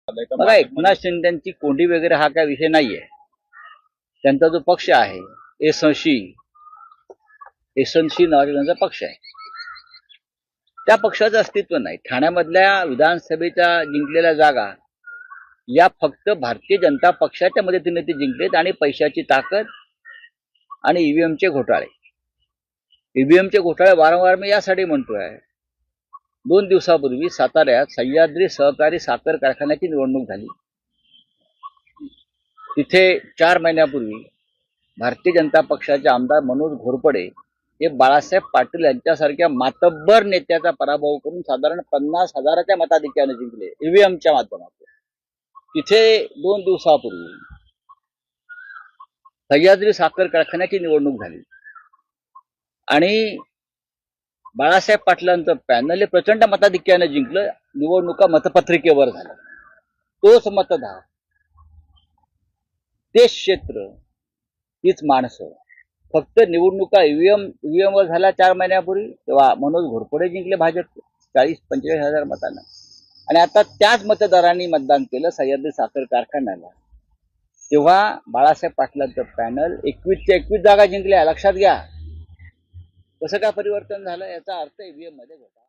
बघा, एकनाथ शिंदेची कोंडी वगैरे हा काय विषय नाहीये. त्यांचा जो पक्ष आहे एससी नावाचा त्यांचा पक्ष आहे. त्या पक्षाचं अस्तित्व नाही. ठाण्यामधल्या विधानसभेच्या जिंकलेल्या जागा या फक्त भारतीय जनता पक्षाच्या मदतीने ते जिंकलेत आणि पैशाची ताकद आणि ईव्हीएमचे घोटाळे. ईव्हीएमचे घोटाळे वारंवार मी यासाठी म्हणतोय, 2 दिवसापूर्वी साताऱ्यात सह्याद्री सहकारी साखर कारखान्याची निवडणूक झाली. तिथे 4 महिन्यापूर्वी भारतीय जनता पक्षाचे आमदार मनोज घोरपडे हे बाळासाहेब पाटील यांच्यासारख्या मातब्बर नेत्याचा पराभव करून साधारण 50,000च्या मताधिक्याने जिंकले ईव्हीएमच्या माध्यमातून. तिथे 2 दिवसापूर्वी सह्याद्री साखर कारखान्याची निवडणूक झाली आणि बाळासाहेब पाटलांचं पॅनल हे प्रचंड मताधिक्याने जिंकलं. निवडणुका मतपत्रिकेवर झाल्या. तोच मतदार, तेच क्षेत्र, तीच माणसं. फक्त निवडणुका ईव्हीएम वर झाल्या 4 महिन्यापूर्वी, तेव्हा मनोज घोरपडे जिंकले भाजप 40-45 हजार मतांना. आणि आता त्याच मतदारांनी मतदान केलं सह्याद्री साखर कारखान्याला. तेव्हा बाळासाहेब पाटलांचं पॅनल 21च्या 21 जागा जिंकल्या. लक्षात घ्या कसं काय परिवर्तन झालं. याचा अर्थ ईव्हीएम मध्ये घोटाळा.